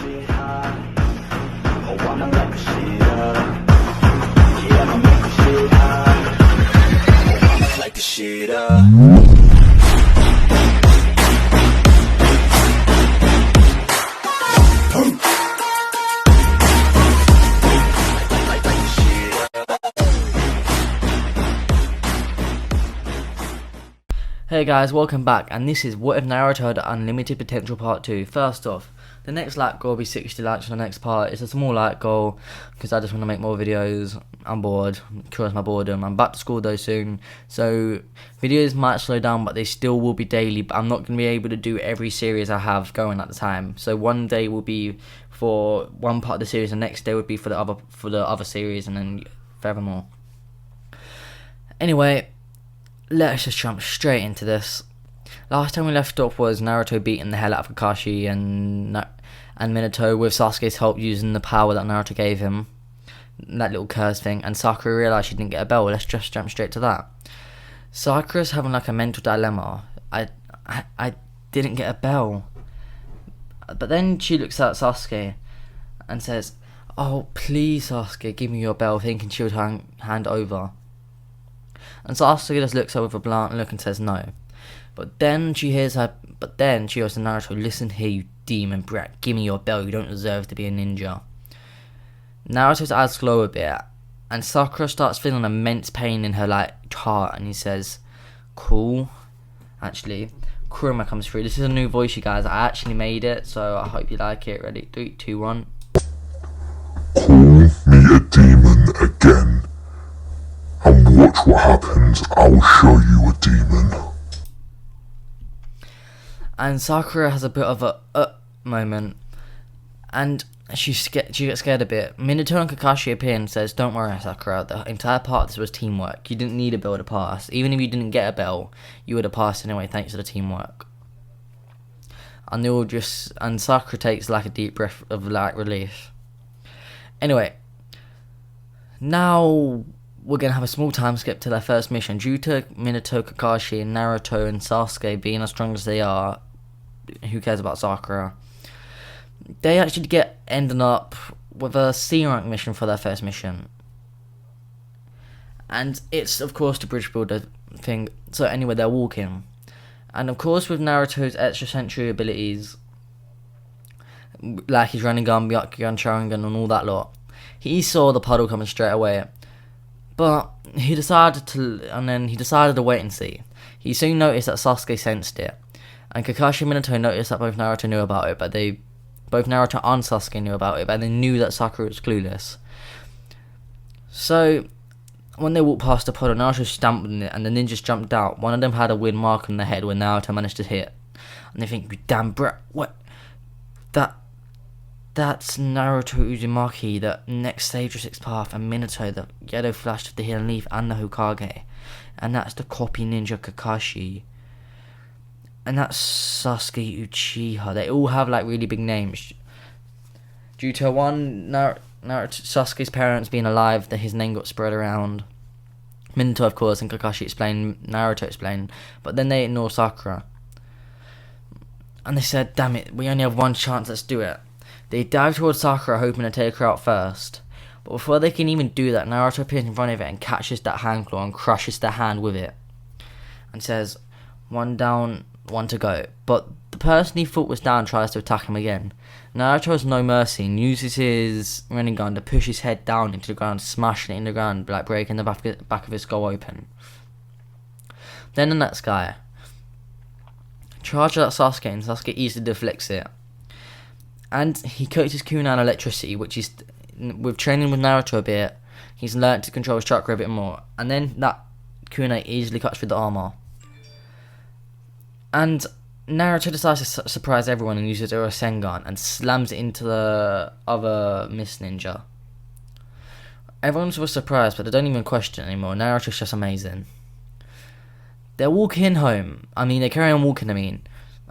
shit hot. Oh, I'ma light the shit up. Yeah, I'ma make the shit hot. Oh, I'ma light the shit up. Hey guys, welcome back, and this is What If Naruto Had Unlimited Potential Part 2. First off, the next like goal will be 60 likes for the next part. It's a small like goal, because I just want to make more videos. I'm bored, cures my boredom. I'm back to school though soon, so videos might slow down, but they still will be daily. But I'm not going to be able to do every series I have going at the time. So one day will be for one part of the series, the next day would be for the other series, and then furthermore. Anyway, let's just jump straight into this. Last time we left off was Naruto beating the hell out of Kakashi and Minato with Sasuke's help using the power that Naruto gave him. That little curse thing. And Sakura realised she didn't get a bell. Let's just jump straight to that. Sakura's having like a mental dilemma. I didn't get a bell. But then she looks at Sasuke and says, "Oh, please Sasuke, give me your bell," thinking she would hand over. And Sasuke just looks at her with a blunt look and says no. But then she hears to Naruto, "Listen here, you demon brat, give me your bell, you don't deserve to be a ninja." Naruto's eyes glow a bit, and Sakura starts feeling immense pain in her heart, and he says, "Cool." Actually, Kurama comes through. This is a new voice, you guys. I actually made it, so I hope you like it. Ready? 3, 2, 1. Call me a demon again, and watch what happens. I'll show you a demon. And Sakura has a bit of a moment, and she gets scared a bit. Minato and Kakashi appear and says, "Don't worry, Sakura, the entire part of this was teamwork. You didn't need a bell to pass. Even if you didn't get a bell, you would have passed anyway, thanks to the teamwork." And Sakura takes like a deep breath of relief. Anyway, now we're going to have a small time skip to their first mission. Due to Minato, Kakashi, and Naruto and Sasuke being as strong as they are, who cares about Sakura? They actually ending up with a C rank mission for their first mission. And it's, of course, the bridge builder thing. So anyway, they're walking. And of course, with Naruto's extra sensory abilities, like his Rinnegan, Byakugan, Sharingan, and all that lot, he saw the puddle coming straight away. But he decided to wait and see. He soon noticed that Sasuke sensed it, and Kakashi and Minato noticed that both Naruto knew about it, both Naruto and Sasuke knew about it, but they knew that Sakura was clueless. So when they walked past the puddle, Naruto stamped on it, and the ninjas jumped out. One of them had a weird mark on the head where Naruto managed to hit, and they think, "You damn brat, what? That's Naruto Uzumaki, the next stage of Sixth Path, and Minato, the yellow flash of the Hidden Leaf, and the Hokage. And that's the copy ninja Kakashi. And that's Sasuke Uchiha." They all have like really big names. Due to Naruto, Sasuke's parents being alive, that his name got spread around. Minato, of course, and Kakashi explained, Naruto explained, but then they ignored Sakura. And they said, "Damn it, we only have one chance, let's do it." They dive towards Sakura, hoping to take her out first. But before they can even do that, Naruto appears in front of it and catches that hand claw and crushes their hand with it. And says, "One down, one to go." But the person he thought was down tries to attack him again. Naruto has no mercy and uses his Rinnegan to push his head down into the ground, smashing it in the ground, like breaking the back of his skull open. Then the next guy charges at Sasuke, and Sasuke easily deflects it. And he coaches kunai electricity, which is, with training with Naruto a bit, he's learnt to control his chakra a bit more. And then that kunai easily cuts through the armor. And Naruto decides to surprise everyone and uses a Rasengan and slams it into the other Mist Ninja. Everyone was surprised, but they don't even question it anymore. Naruto's just amazing. They're walking home. They carry on walking,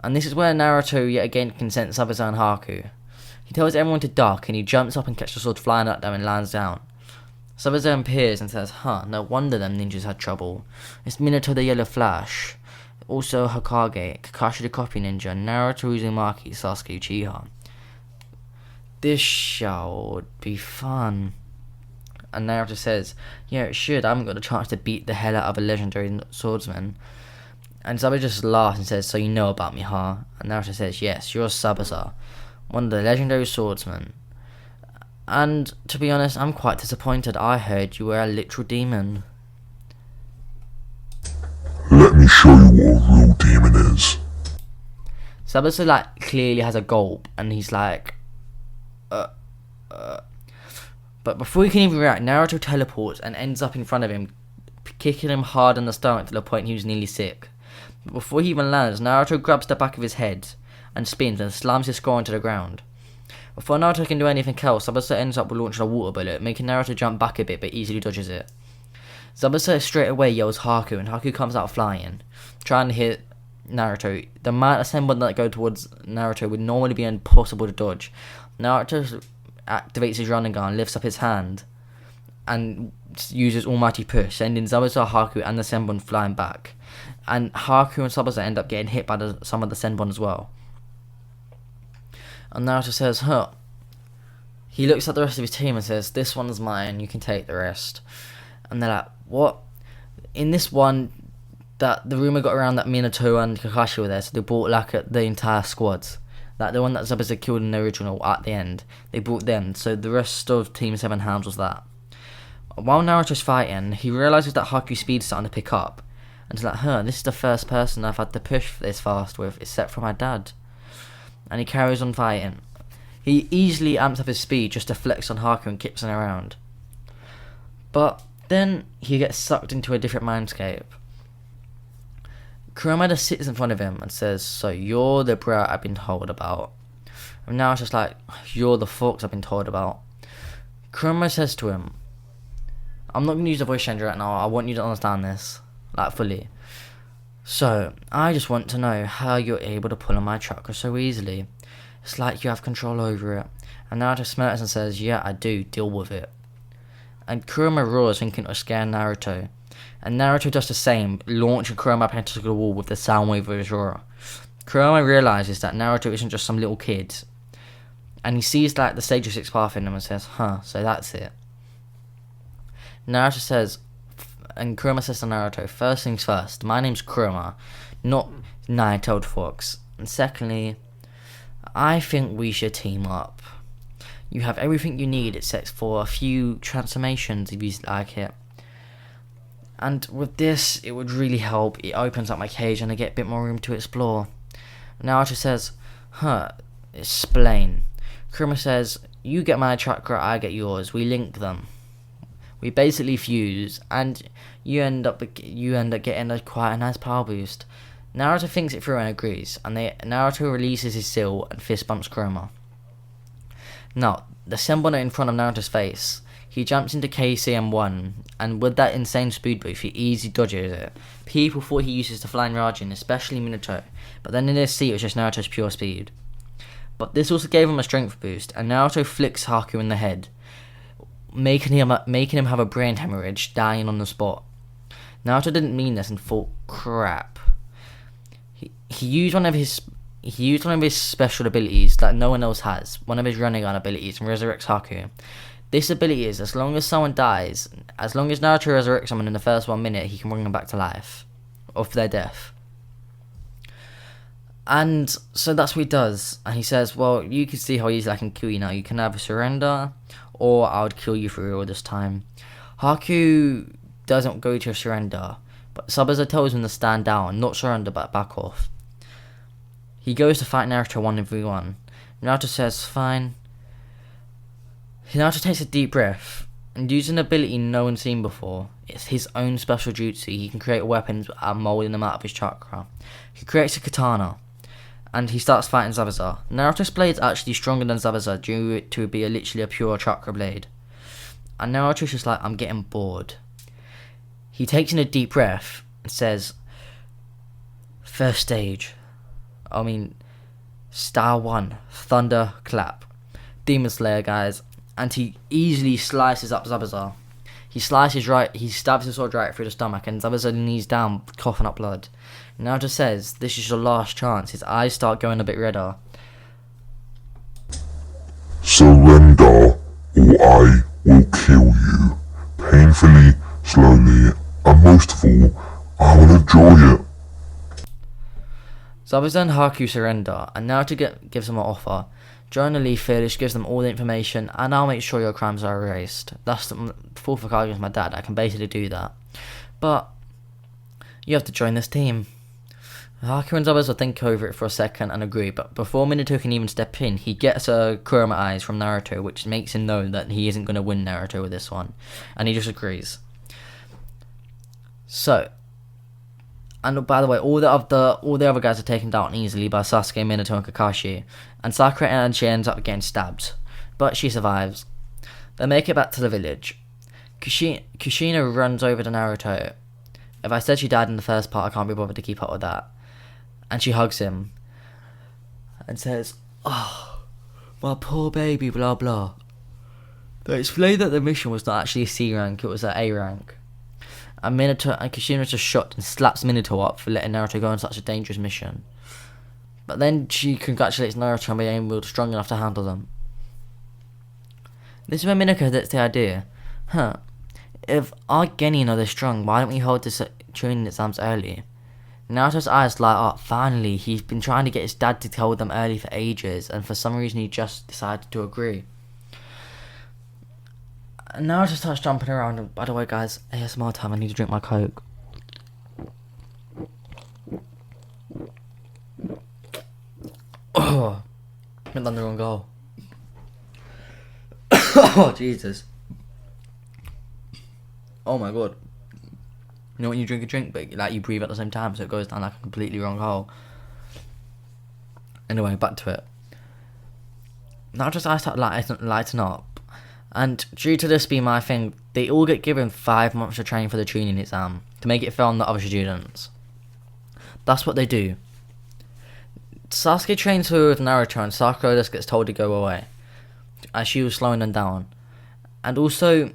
And this is where Naruto yet again can sense Sabaza and Haku. He tells everyone to duck, and he jumps up and catches the sword flying at them and lands down. Sabaza appears and says, "No wonder them ninjas had trouble. It's Minato the Yellow Flash, also Hokage, Kakashi the Copy Ninja, Naruto Uzumaki, Sasuke Uchiha." this show would be fun. And Naruto says, yeah, it should. I haven't got the chance to beat the hell out of a legendary swordsman. And Zabuza just laughs and says, so you know about me, huh? And Naruto says, yes, you're Zabuza, one of the legendary swordsmen. And to be honest, I'm quite disappointed. I heard you were a literal demon. Let me show you what a real demon is. Zabuza like clearly has a gulp, and he's like, But before he can even react, Naruto teleports and ends up in front of him, kicking him hard in the stomach to the point he was nearly sick. But before he even lands, Naruto grabs the back of his head and spins and slams his skull into the ground. Before Naruto can do anything else, Zabuza ends up launching a water bullet, making Naruto jump back a bit but easily dodges it. Zabuza straight away yells Haku, and Haku comes out flying, trying to hit Naruto. The amount of Senbon that go towards Naruto would normally be impossible to dodge. Naruto activates his running gun, lifts up his hand, and uses Almighty Push, sending Zabuza, Haku, and the Senbon flying back. And Haku and Zabuza end up getting hit by some of the Senbon as well. And Naruto says, huh. He looks at the rest of his team and says, this one's mine, you can take the rest. And they're like, what? In this one, that the rumour got around that Minato and Kakashi were there, so they brought like the entire squad. Like the one that Zabuza killed in the original at the end, they brought them, so the rest of Team 7 Hands was that. While Naruto's fighting, he realises that Haku's speed's starting to pick up. And he's like, huh, this is the first person I've had to push this fast with, except for my dad. And he carries on fighting. He easily amps up his speed just to flex on Haku and keeps him around. But then he gets sucked into a different mindscape. Kurumada sits in front of him and says, so you're the brat I've been told about. And now it's just like, you're the fox I've been told about. Kurumada says to him, I'm not going to use the Voicechanger right now, I want you to understand this, like fully. So, I just want to know how you're able to pull on my chakra so easily. It's like you have control over it. And Naruto smirks and says, yeah, I do, deal with it. And Kurama roars, thinking it will scare Naruto. And Naruto does the same, launching Kurama up into the wall with the sound wave of his roar. Kurama realises that Naruto isn't just some little kid. And he sees like the stage of 6 path in him and says, huh, so that's it. Naruto says, and Kurama says to Naruto, first things first, my name's Kurama, not Nine-Tailed Fox. And secondly, I think we should team up. You have everything you need except for a few transformations if you like it. And with this, it would really help. It opens up my cage and I get a bit more room to explore. Naruto says, huh, explain. Kurama says, you get my chakra, I get yours. We link them. We basically fuse, and you end up getting quite a nice power boost. Naruto thinks it through and agrees, and Naruto releases his seal and fist bumps Kurama. Now, the Senbon are in front of Naruto's face. He jumps into KCM1, and with that insane speed boost, he easily dodges it. People thought he uses the Flying Raijin, especially Minato, but then in this see it was just Naruto's pure speed. But this also gave him a strength boost, and Naruto flicks Haku in the head, making him have a brain hemorrhage, dying on the spot. Naruto didn't mean this and thought, crap. He used one of his special abilities that no one else has, one of his running gun abilities, and resurrects Haku. This ability is, as long as someone dies, as long as Naruto resurrects someone in the first 1 minute, he can bring them back to life, of their death. And so that's what he does, and he says, well, you can see how easily I can kill you now. You can either surrender, or I would kill you for real this time. Haku doesn't go to surrender, but Zabuza tells him to stand down, not surrender but back off. He goes to fight Naruto 1v1. Naruto says, fine. Naruto takes a deep breath, and using an ability no one's seen before, it's his own special jutsu. He can create weapons without moulding them out of his chakra. He creates a katana, and he starts fighting Zabuza. Naruto's blade is actually stronger than Zabuza due to be literally a pure chakra blade. And Naruto's just like, I'm getting bored. He takes in a deep breath and says, first stage. Style 1, Thunder Clap. Demon Slayer, guys. And he easily slices up Zabuza. He stabs his sword right through the stomach, and Zabuza knees down, coughing up blood. Naruto says, this is your last chance. His eyes start going a bit redder. Surrender or I will kill you. Painfully, slowly, and most of all, I will enjoy it. Zabuza and Haku surrender, and Naruto gives them an offer. Join the Leaf Village, gives them all the information, and I'll make sure your crimes are erased. That's the fourth Hokage is my dad. I can basically do that. But you have to join this team. Haku and Zabuza will think over it for a second and agree, but before Minato can even step in, he gets a Kurama Eyes from Naruto, which makes him know that he isn't going to win Naruto with this one, and he just agrees. So, and by the way, all the other guys are taken down easily by Sasuke, Minato, and Kakashi, and Sakura and she ends up getting stabbed, but she survives. They make it back to the village. Kushina runs over to Naruto. If I said she died in the first part, I can't be bothered to keep up with that. And she hugs him and says, "Oh, my poor baby, blah blah." They explain that the mission was not actually a C rank, it was an A rank. And Kushina is just shocked and slaps Minato up for letting Naruto go on such a dangerous mission. But then she congratulates Naruto on being able to strong enough to handle them. This is when Minako gets the idea. If our Genin are this strong, why don't we hold this training exams early? Naruto's eyes light up. Finally, he's been trying to get his dad to tell them early for ages, and for some reason he just decided to agree. And Naruto starts jumping around, and by the way guys, ASMR time, I need to drink my Coke. Oh, I done the wrong goal. Oh, Jesus. Oh my god. You know when you drink a drink, but like you breathe at the same time, so it goes down like a completely wrong hole. Anyway, back to it. Now just I start lighten up, and due to this being my thing, they all get given 5 months of training for the tuning exam to make it fair on the other students. That's what they do. Sasuke trains with Naruto, and Sakura just gets told to go away, as she was slowing them down. And also,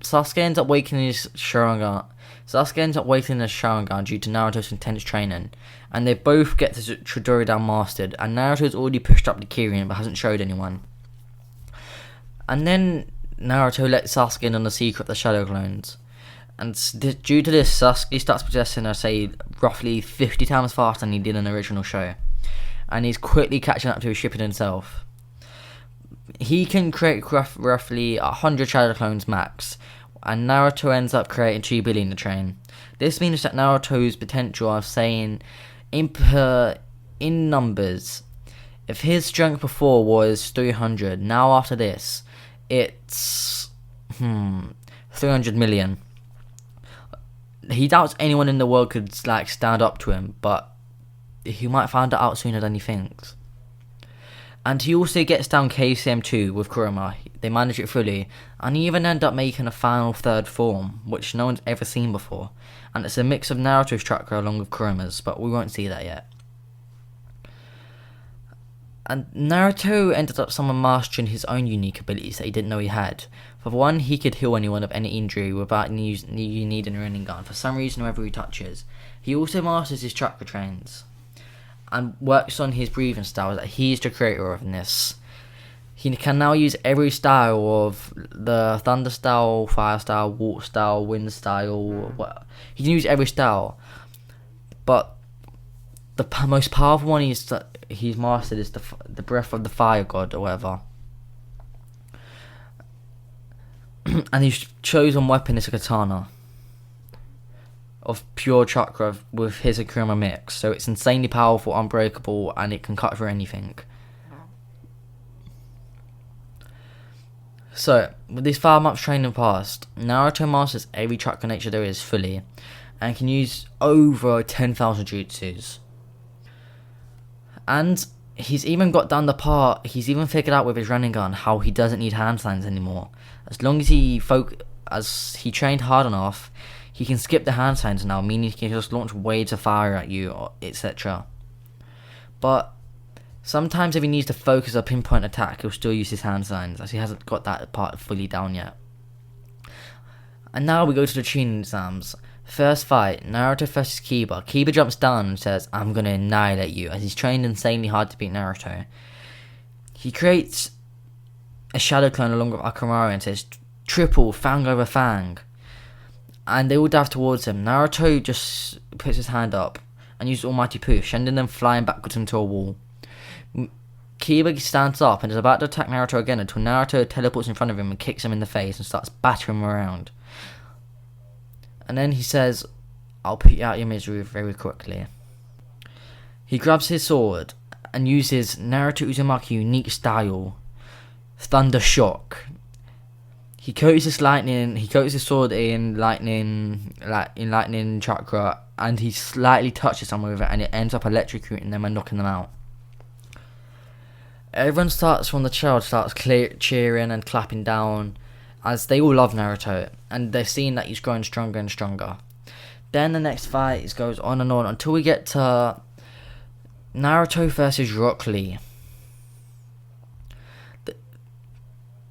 Sasuke ends up weakening his Sharingan. Due to Naruto's intense training, and they both get the Chidori down mastered, and Naruto's already pushed up the Kirin but hasn't showed anyone. And then Naruto lets Sasuke in on the secret of the Shadow Clones, and due to this, Sasuke starts possessing her, say, roughly 50 times faster than he did in the original show, and he's quickly catching up to his Shippuden himself. He can create roughly 100 Shadow Clones max, and Naruto ends up creating 2 billion to train. This means that Naruto's potential of saying, in numbers, if his strength before was 300, now after this, it's 300 million. He doubts anyone in the world could like stand up to him, but he might find it out sooner than he thinks. And he also gets down KCM2 with Kurama. They manage it fully, and he even end up making a final third form, which no one's ever seen before. And it's a mix of Naruto's chakra along with Kurama's, but we won't see that yet. And Naruto ended up mastering his own unique abilities that he didn't know he had. For one, he could heal anyone of any injury without needing a Rinnegan for some reason wherever he touches. He also masters his chakra trains and works on his breathing style, that he's the creator of this. He can now use every style of the thunder style, fire style, water style, wind style. He can use every style, but the most powerful one he's mastered is the breath of the fire god or whatever. And his chosen weapon is a katana of pure chakra with his Akuma mix, so it's insanely powerful, unbreakable, and it can cut through anything. So, with these 5 months training past, Naruto masters every chakra nature there is fully, and can use over 10,000 jutsus. And he's even got down the part, he's even figured out with his Rinnegan how he doesn't need hand signs anymore. As long as he trained hard enough, he can skip the hand signs now, meaning he can just launch waves of fire at you, etc. But sometimes if he needs to focus a pinpoint attack, he'll still use his hand signs, as he hasn't got that part fully down yet. And now we go to the tuning exams. First fight, Naruto versus Kiba. Kiba jumps down and says, "I'm gonna annihilate you," as he's trained insanely hard to beat Naruto. he creates a shadow clone along with Akamaru and says, triple, fang over fang. And they all dive towards him. Naruto just puts his hand up and uses Almighty Push, sending them flying backwards into a wall. Kiba stands up and is about to attack Naruto again until Naruto teleports in front of him and kicks him in the face and starts battering him around. And then he says, I'll put you out of your misery very quickly. He grabs his sword and uses Naruto Uzumaki's unique style, Thunder Shock. He coats his sword in lightning chakra, and he slightly touches someone with it, and it ends up electrocuting them and knocking them out. Everyone from the crowd starts cheering and clapping down, as they all love Naruto, and they're seeing that he's growing stronger and stronger. Then the next fight goes on and on until we get to Naruto versus Rock Lee.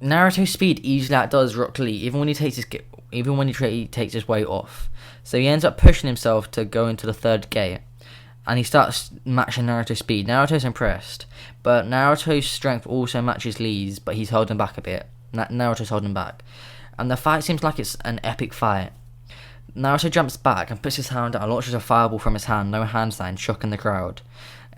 Naruto's speed easily outdoes Rock Lee, even when he takes his weight off. So he ends up pushing himself to go into the third gate, and he starts matching Naruto's speed. Naruto's impressed, but Naruto's strength also matches Lee's, but he's holding back a bit. Naruto's holding back, and the fight seems like it's an epic fight. Naruto jumps back and puts his hand out and launches a fireball from his hand, no hand sign, shocking the crowd.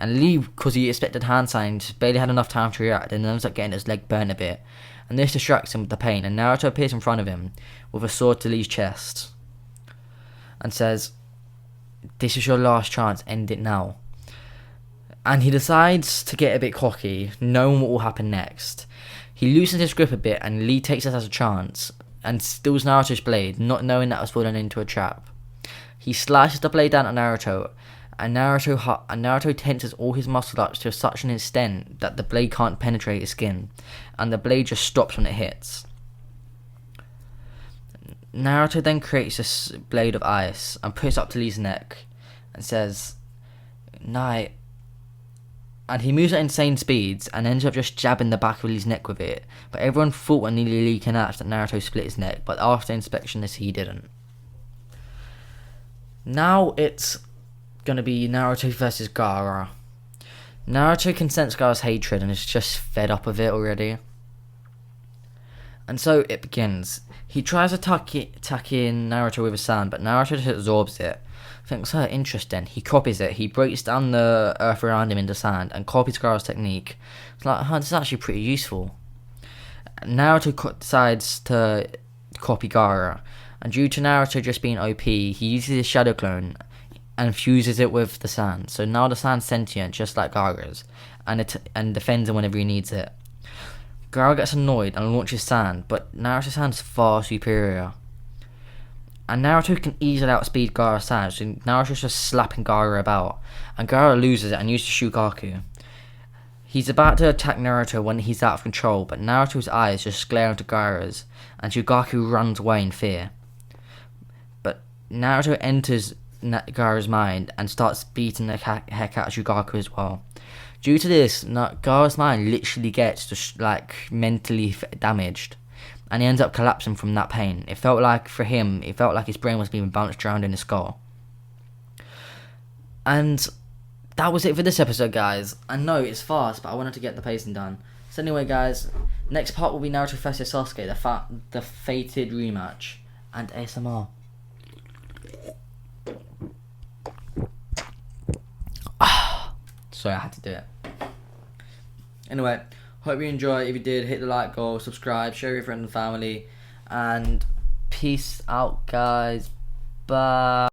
And Lee, because he expected hand signs, barely had enough time to react and ends up getting his leg burnt a bit. And this distracts him with the pain, and Naruto appears in front of him with a sword to Lee's chest and says, this is your last chance, end it now. And he decides to get a bit cocky, knowing what will happen next. He loosens his grip a bit, and Lee takes it as a chance and steals Naruto's blade, not knowing that it was falling into a trap. He slices the blade down at Naruto, and Naruto tenses all his muscle ups to such an extent that the blade can't penetrate his skin, and the blade just stops when it hits. Naruto then creates a blade of ice and puts it up to Lee's neck and says, night. And he moves at insane speeds and ends up just jabbing the back of Lee's neck with it. But everyone thought when Lee collapsed that Naruto split his neck, but after inspection he didn't. Now it's gonna be Naruto versus Gaara. Naruto can sense Gaara's hatred and is just fed up of it already. And so it begins. He tries attacking Naruto with his sand, but Naruto just absorbs it. Thinks, interesting. He copies it. He breaks down the earth around him into sand and copies Gaara's technique. It's like, this is actually pretty useful. Naruto decides to copy Gaara, and due to Naruto just being OP, he uses his shadow clone and fuses it with the sand. So now the sand's sentient, just like Gaara's, and defends him whenever he needs it. Gaara gets annoyed and launches sand, but Naruto's sand's far superior. And Naruto can easily outspeed Gaara's sand, so Naruto's just slapping Gaara about, and Gaara loses it and uses Shugaku. He's about to attack Naruto when he's out of control, but Naruto's eyes just glare into Gaara's, and Shugaku runs away in fear. But Naruto enters Gaara's mind and starts beating the heck out of Shugaku as well. Due to this, Gaara's mind literally gets just mentally damaged, and he ends up collapsing from that pain. It felt like his brain was being bounced around in his skull. And that was it for this episode, guys. I know it's fast, but I wanted to get the pacing done. So anyway, guys, next part will be Naruto vs Sasuke, the fated rematch, and ASMR. Sorry, I had to do it. Anyway, hope you enjoy. If you did, hit the like goal, subscribe, share with your friends and family, and peace out, guys. Bye.